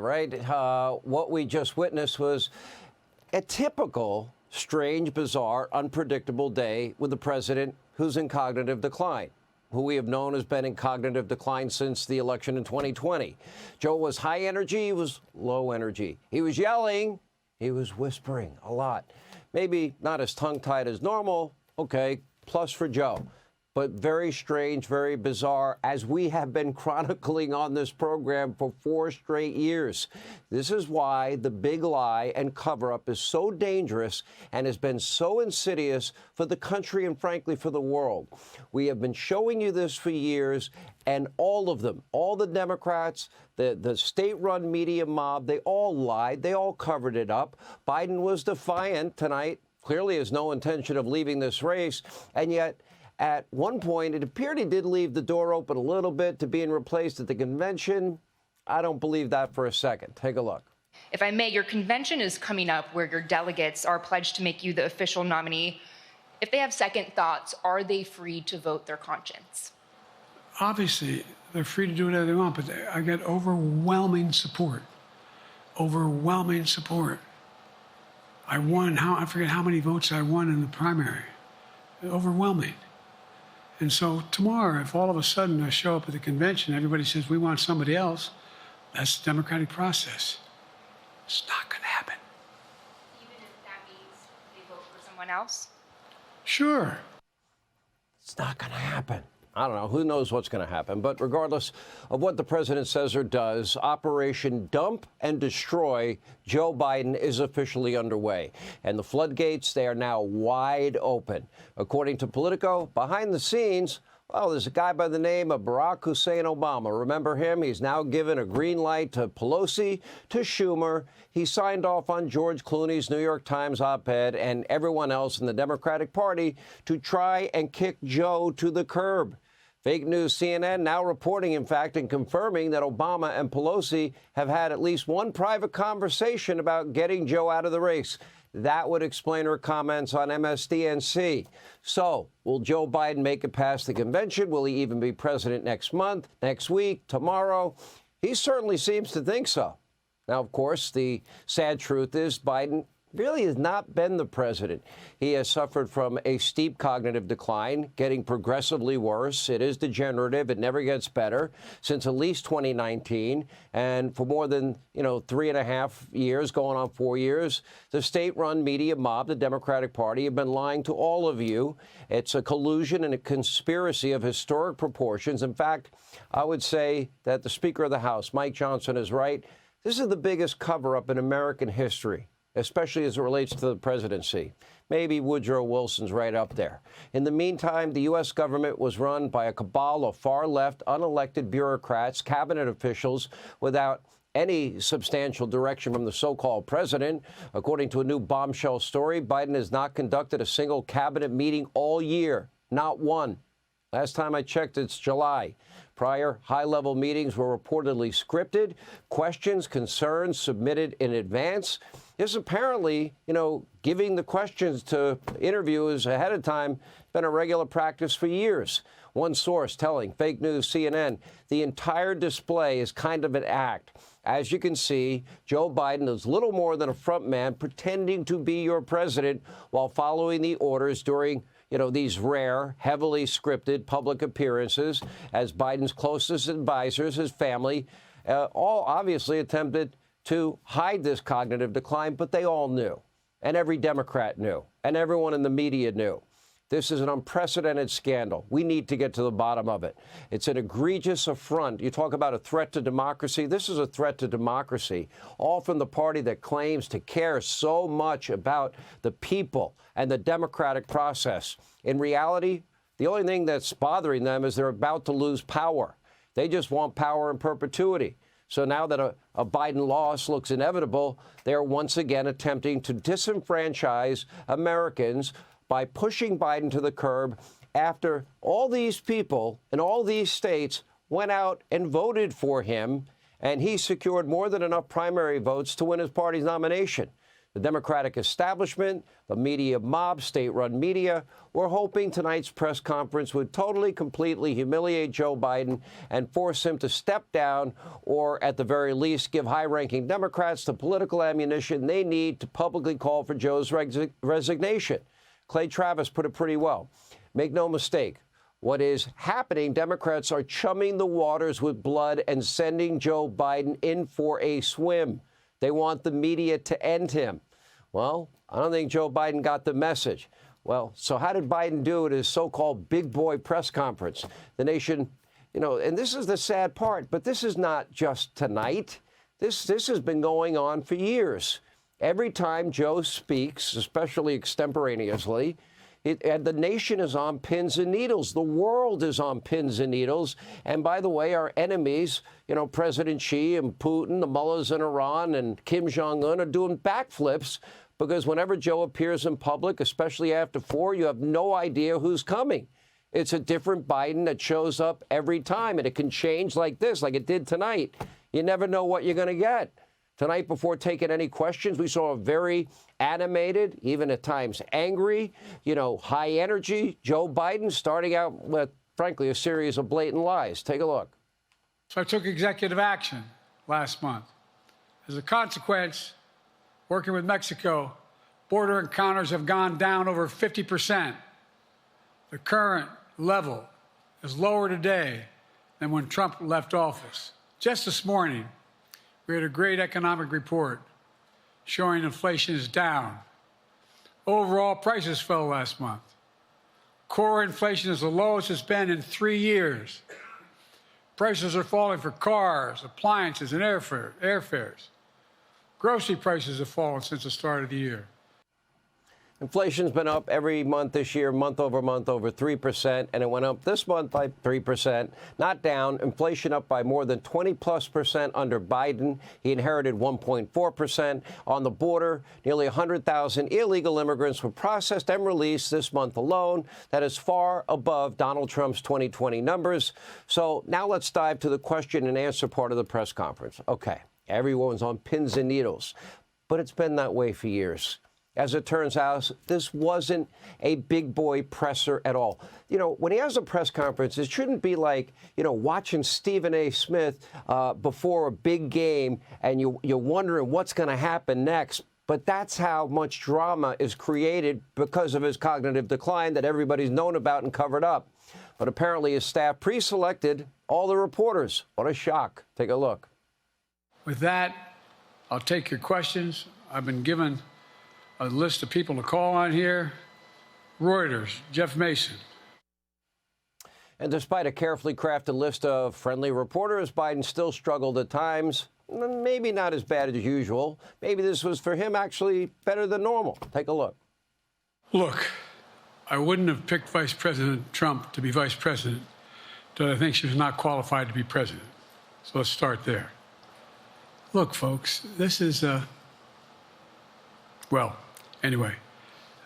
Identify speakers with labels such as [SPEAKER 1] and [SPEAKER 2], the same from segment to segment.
[SPEAKER 1] right? What we just witnessed was a typical, strange, bizarre, unpredictable day with the president who's in cognitive decline, who we have known has been in cognitive decline since the election in 2020. Joe was high energy, he was low energy. He was yelling, he was whispering a lot. Maybe not as tongue-tied as normal, okay, plus for Joe. But very strange, very bizarre, as we have been chronicling on this program for 4 straight years. This is why the big lie and cover-up is so dangerous and has been so insidious for the country and, frankly, for the world. We have been showing you this for years, and all of them, all the Democrats, the state-run media mob, they all lied. They all covered it up. Biden was defiant tonight, clearly has no intention of leaving this race, and yet at one point, it appeared he did leave the door open a little bit to being replaced at the convention. I don't believe that for a second. Take a look.
[SPEAKER 2] If I may, your convention is coming up where your delegates are pledged to make you the official nominee. If they have second thoughts, are they free to vote their conscience?
[SPEAKER 3] Obviously, they're free to do whatever they want, but I get overwhelming support. Overwhelming support. I won, I forget how many votes I won in the primary. Overwhelming. And so tomorrow, if all of a sudden I show up at the convention, everybody says, we want somebody else, that's the democratic process. It's not going to happen.
[SPEAKER 2] Even if that means they vote for someone else?
[SPEAKER 3] Sure.
[SPEAKER 1] It's not going to happen. I don't know. Who knows what's going to happen? But regardless of what the president says or does, Operation Dump and Destroy Joe Biden is officially underway. And the floodgates, they are now wide open. According to Politico, behind the scenes, well, there's a guy by the name of Barack Hussein Obama. Remember him? He's now given a green light to Pelosi, to Schumer. He signed off on George Clooney's New York Times op-ed and everyone else in the Democratic Party to try and kick Joe to the curb. Fake news CNN now reporting, in fact, and confirming that Obama and Pelosi have had at least one private conversation about getting Joe out of the race. That would explain her comments on MSDNC. So, will Joe Biden make it past the convention? Will he even be president next month, next week, tomorrow? He certainly seems to think so. Now, of course, the sad truth is Biden really has not been the president. He has suffered from a steep cognitive decline, getting progressively worse. It is degenerative. It never gets better since at least 2019. And for more than, 3.5 years, going on 4 years, the state-run media mob, the Democratic Party, have been lying to all of you. It's a collusion and a conspiracy of historic proportions. In fact, I would say that the Speaker of the House, Mike Johnson, is right. This is the biggest cover-up in American history, especially as it relates to the presidency. Maybe Woodrow Wilson's right up there. In the meantime, the U.S. government was run by a cabal of far-left, unelected bureaucrats, cabinet officials, without any substantial direction from the so-called president. According to a new bombshell story, Biden has not conducted a single cabinet meeting all year, not one. Last time I checked, it's July. Prior high-level meetings were reportedly scripted, questions, concerns submitted in advance. This apparently, giving the questions to interviewers ahead of time, been a regular practice for years. One source telling fake news CNN the entire display is kind of an act. As you can see, Joe Biden is little more than a front man pretending to be your president while following the orders during these rare, heavily scripted public appearances as Biden's closest advisors, his family, all obviously attempted to hide this cognitive decline, but they all knew. And every Democrat knew. And everyone in the media knew. This is an unprecedented scandal. We need to get to the bottom of it. It's an egregious affront. You talk about a threat to democracy. This is a threat to democracy, all from the party that claims to care so much about the people and the democratic process. In reality, the only thing that's bothering them is they're about to lose power. They just want power in perpetuity. So now that a Biden loss looks inevitable, they're once again attempting to disenfranchise Americans by pushing Biden to the curb after all these people in all these states went out and voted for him, and he secured more than enough primary votes to win his party's nomination. The Democratic establishment, the media mob, state-run media, were hoping tonight's press conference would totally, completely humiliate Joe Biden and force him to step down or, at the very least, give high-ranking Democrats the political ammunition they need to publicly call for Joe's resignation. Clay Travis put it pretty well. Make no mistake, what is happening, Democrats are chumming the waters with blood and sending Joe Biden in for a swim. They want the media to end him. Well, I don't think Joe Biden got the message. Well, so how did Biden do at his so-called big boy press conference? The nation, and this is the sad part, but this is not just tonight. This has been going on for years. Every time Joe speaks, especially extemporaneously, and the nation is on pins and needles. The world is on pins and needles. And by the way, our enemies, President Xi and Putin, the mullahs in Iran and Kim Jong-un are doing backflips because whenever Joe appears in public, especially after 4, you have no idea who's coming. It's a different Biden that shows up every time, and it can change like this, like it did tonight. You never know what you're going to get. Tonight, before taking any questions, we saw a very animated, even at times angry, high energy Joe Biden starting out with, frankly, a series of blatant lies. Take a look.
[SPEAKER 3] So I took executive action last month. As a consequence, working with Mexico, border encounters have gone down over 50%. The current level is lower today than when Trump left office. Just this morning, we had a great economic report showing inflation is down. Overall prices fell last month. Core inflation is the lowest it's been in 3 years. Prices are falling for cars, appliances, and airfares. Grocery prices have fallen since the start of the year.
[SPEAKER 1] Inflation's been up every month this year, month over month, over 3%, and it went up this month by 3%, not down. Inflation up by more than 20+% under Biden. He inherited 1.4%. On the border, nearly 100,000 illegal immigrants were processed and released this month alone. That is far above Donald Trump's 2020 numbers. So now let's dive to the question and answer part of the press conference. Okay, everyone's on pins and needles, but it's been that way for years. As it turns out, this wasn't a big boy presser at all. When he has a press conference, it shouldn't be like, watching Stephen A. Smith before a big game and you're wondering what's going to happen next. But that's how much drama is created because of his cognitive decline that everybody's known about and covered up. But apparently his staff pre-selected all the reporters. What a shock. Take a look.
[SPEAKER 3] With that, I'll take your questions. I've been given a list of people to call on here. Reuters, Jeff Mason.
[SPEAKER 1] And despite a carefully crafted list of friendly reporters, Biden still struggled at times. Maybe not as bad as usual. Maybe this was for him actually better than normal. Take a look.
[SPEAKER 3] Look, I wouldn't have picked Vice President Trump to be vice president, but I think she was not qualified to be president. So let's start there. Look, folks, this is well, anyway,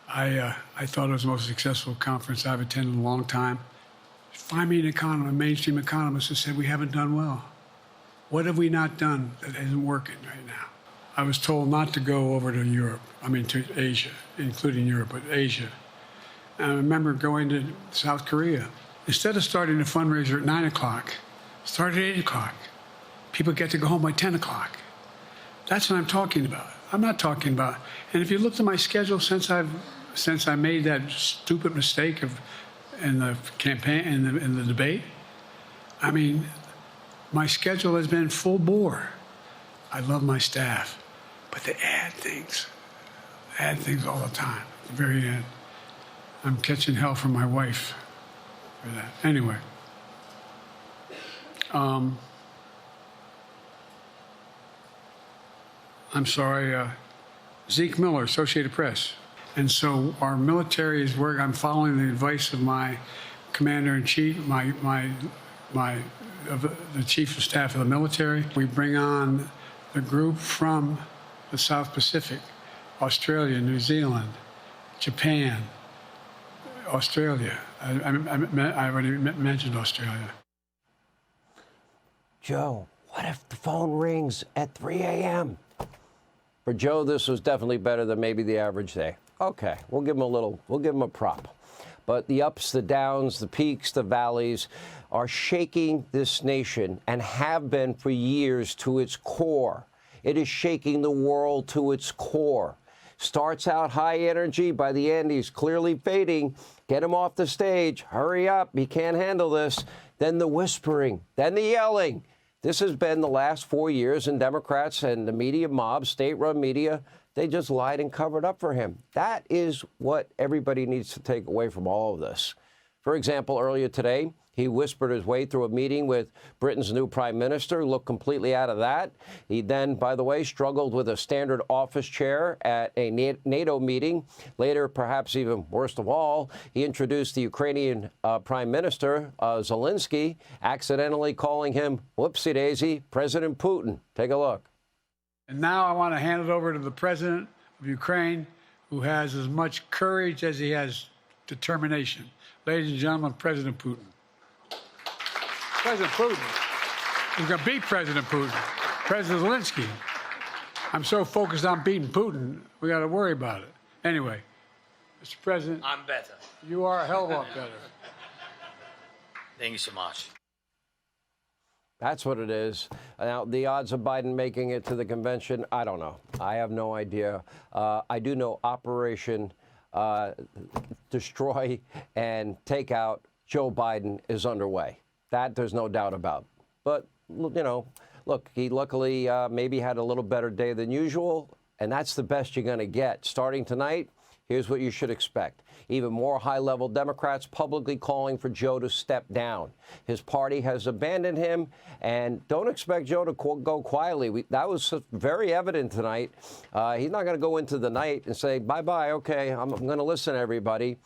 [SPEAKER 3] I thought it was the most successful conference I've attended in a long time. Find me an economist, a mainstream economist who said we haven't done well. What have we not done that isn't working right now? I was told not to go over to Europe, to Asia, including Europe, but Asia. And I remember going to South Korea. Instead of starting a fundraiser at 9 o'clock, start at 8 o'clock. People get to go home by 10 o'clock. That's what I'm talking about. I'm not talking about, and if you looked at my schedule since I made that stupid mistake in the campaign, in the debate, my schedule has been full bore. I love my staff, but they add things all the time. At the very end, I'm catching hell from my wife for that. Anyway, I'm sorry, Zeke Miller, Associated Press. And so our military is where I'm following the advice of my commander-in-chief, the chief of staff of the military. We bring on the group from the South Pacific, Australia, New Zealand, Japan, Australia. I already mentioned Australia.
[SPEAKER 1] Joe, what if the phone rings at 3 a.m.? For Joe, this was definitely better than maybe the average day. Okay, we'll give him a prop. But the ups, the downs, the peaks, the valleys are shaking this nation and have been for years to its core. It is shaking the world to its core. Starts out high energy. By the end, he's clearly fading. Get him off the stage. Hurry up. He can't handle this. Then the whispering. Then the yelling. This has been the last 4 years, and Democrats and the media mob, state-run media, they just lied and covered up for him. That is what everybody needs to take away from all of this. For example, earlier today, he whispered his way through a meeting with Britain's new prime minister, looked completely out of that. He then, by the way, struggled with a standard office chair at a NATO meeting. Later, perhaps even worst of all, he introduced the Ukrainian prime minister, Zelensky, accidentally calling him, whoopsie-daisy, President Putin. Take a look.
[SPEAKER 3] And now I want to hand it over to the president of Ukraine, who has as much courage as he has determination. Ladies and gentlemen, President Putin. President Putin. He's going to beat President Putin. President Zelensky. I'm so focused on beating Putin, we got to worry about it. Anyway, Mr. President.
[SPEAKER 4] I'm better.
[SPEAKER 3] You are a hell of a lot better.
[SPEAKER 4] Thank you so much.
[SPEAKER 1] That's what it is. Now, the odds of Biden making it to the convention, I don't know. I have no idea. I do know Operation Destroy and Take Out Joe Biden is underway. That there's no doubt about. But, you know, look, he luckily maybe had a little better day than usual, and that's the best you're going to get. Starting tonight, here's what you should expect. Even more high-level Democrats publicly calling for Joe to step down. His party has abandoned him, and don't expect Joe to go quietly. That was very evident tonight. He's not going to go into the night and say, bye-bye, okay, I'm going to listen to everybody.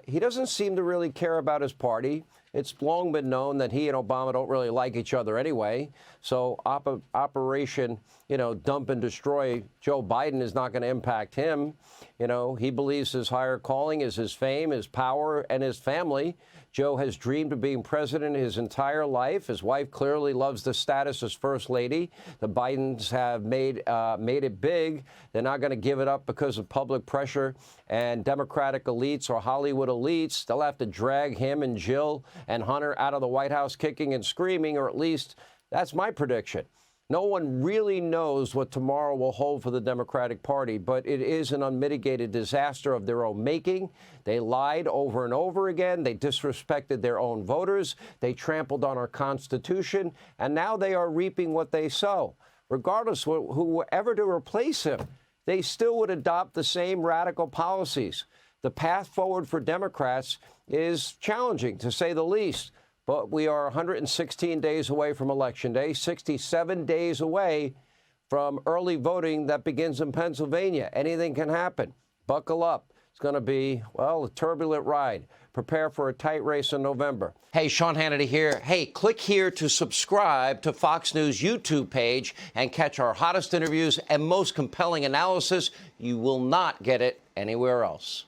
[SPEAKER 1] He doesn't seem to really care about his party. It's long been known that he and Obama don't really like each other anyway. So Operation, dump and destroy Joe Biden is not going to impact him. He believes his higher calling is his fame, his power, and his family. Joe has dreamed of being president his entire life. His wife clearly loves the status as first lady. The Bidens have made it big. They're not going to give it up because of public pressure and Democratic elites or Hollywood elites. They'll have to drag him and Jill and Hunter out of the White House kicking and screaming, or at least that's my prediction. No one really knows what tomorrow will hold for the Democratic Party, but it is an unmitigated disaster of their own making. They lied over and over again. They disrespected their own voters. They trampled on our Constitution, and now they are reaping what they sow. Regardless of whoever to replace him, they still would adopt the same radical policies. The path forward for Democrats is challenging, to say the least. But we are 116 days away from Election Day, 67 days away from early voting that begins in Pennsylvania. Anything can happen. Buckle up. It's going to be, well, a turbulent ride. Prepare for a tight race in November. Hey, Sean Hannity here. Hey, click here to subscribe to Fox News YouTube page and catch our hottest interviews and most compelling analysis. You will not get it anywhere else.